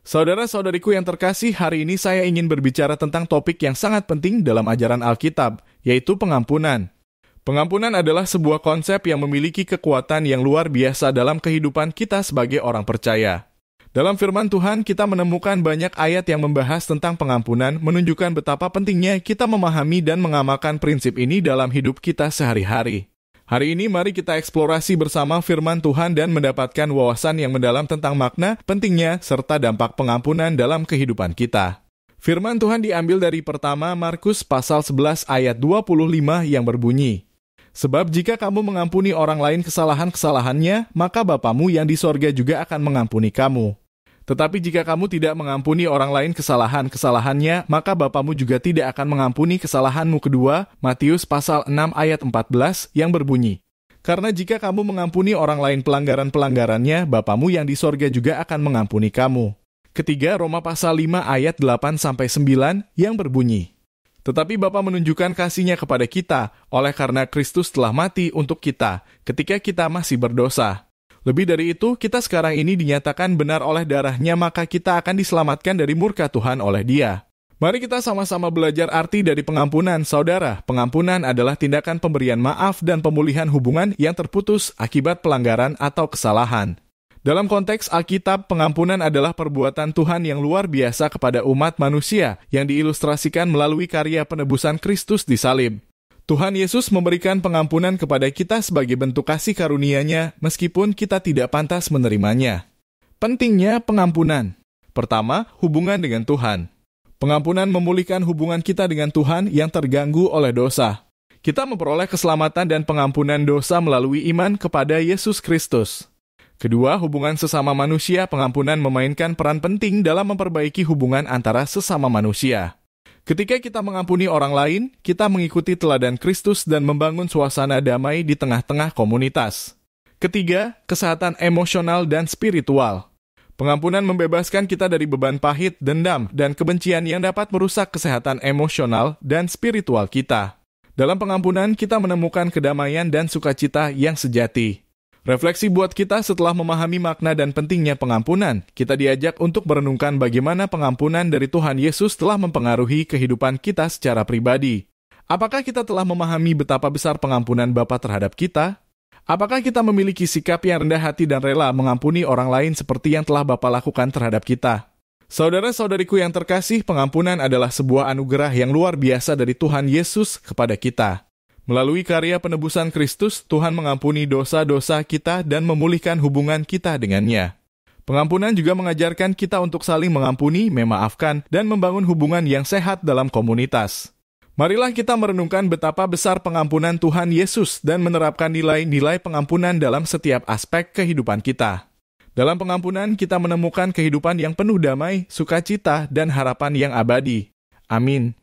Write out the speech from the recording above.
Saudara-saudariku yang terkasih, hari ini saya ingin berbicara tentang topik yang sangat penting dalam ajaran Alkitab, yaitu pengampunan. Pengampunan adalah sebuah konsep yang memiliki kekuatan yang luar biasa dalam kehidupan kita sebagai orang percaya. Dalam firman Tuhan, kita menemukan banyak ayat yang membahas tentang pengampunan, menunjukkan betapa pentingnya kita memahami dan mengamalkan prinsip ini dalam hidup kita sehari-hari. Hari ini mari kita eksplorasi bersama firman Tuhan dan mendapatkan wawasan yang mendalam tentang makna, pentingnya, serta dampak pengampunan dalam kehidupan kita. Firman Tuhan diambil dari pertama Markus pasal 11 ayat 25 yang berbunyi, "Sebab jika kamu mengampuni orang lain kesalahan-kesalahannya, maka Bapamu yang di sorga juga akan mengampuni kamu. Tetapi jika kamu tidak mengampuni orang lain kesalahan-kesalahannya, maka Bapamu juga tidak akan mengampuni kesalahanmu." Kedua, Matius pasal 6 ayat 14 yang berbunyi, "Karena jika kamu mengampuni orang lain pelanggaran-pelanggarannya, Bapamu yang di sorga juga akan mengampuni kamu." Ketiga, Roma pasal 5 ayat 8-9 yang berbunyi, "Tetapi Bapa menunjukkan kasih-Nya kepada kita, oleh karena Kristus telah mati untuk kita, ketika kita masih berdosa. Lebih dari itu, kita sekarang ini dinyatakan benar oleh darah-Nya, maka kita akan diselamatkan dari murka Tuhan oleh Dia." Mari kita sama-sama belajar arti dari pengampunan, saudara. Pengampunan adalah tindakan pemberian maaf dan pemulihan hubungan yang terputus akibat pelanggaran atau kesalahan. Dalam konteks Alkitab, pengampunan adalah perbuatan Tuhan yang luar biasa kepada umat manusia yang diilustrasikan melalui karya penebusan Kristus di salib. Tuhan Yesus memberikan pengampunan kepada kita sebagai bentuk kasih karunia-Nya meskipun kita tidak pantas menerimanya. Pentingnya pengampunan. Pertama, hubungan dengan Tuhan. Pengampunan memulihkan hubungan kita dengan Tuhan yang terganggu oleh dosa. Kita memperoleh keselamatan dan pengampunan dosa melalui iman kepada Yesus Kristus. Kedua, hubungan sesama manusia. Pengampunan memainkan peran penting dalam memperbaiki hubungan antara sesama manusia. Ketika kita mengampuni orang lain, kita mengikuti teladan Kristus dan membangun suasana damai di tengah-tengah komunitas. Ketiga, kesehatan emosional dan spiritual. Pengampunan membebaskan kita dari beban pahit, dendam, dan kebencian yang dapat merusak kesehatan emosional dan spiritual kita. Dalam pengampunan, kita menemukan kedamaian dan sukacita yang sejati. Refleksi buat kita setelah memahami makna dan pentingnya pengampunan, kita diajak untuk merenungkan bagaimana pengampunan dari Tuhan Yesus telah mempengaruhi kehidupan kita secara pribadi. Apakah kita telah memahami betapa besar pengampunan Bapa terhadap kita? Apakah kita memiliki sikap yang rendah hati dan rela mengampuni orang lain seperti yang telah Bapa lakukan terhadap kita? Saudara-saudariku yang terkasih, pengampunan adalah sebuah anugerah yang luar biasa dari Tuhan Yesus kepada kita. Melalui karya penebusan Kristus, Tuhan mengampuni dosa-dosa kita dan memulihkan hubungan kita dengannya. Pengampunan juga mengajarkan kita untuk saling mengampuni, memaafkan, dan membangun hubungan yang sehat dalam komunitas. Marilah kita merenungkan betapa besar pengampunan Tuhan Yesus dan menerapkan nilai-nilai pengampunan dalam setiap aspek kehidupan kita. Dalam pengampunan, kita menemukan kehidupan yang penuh damai, sukacita, dan harapan yang abadi. Amin.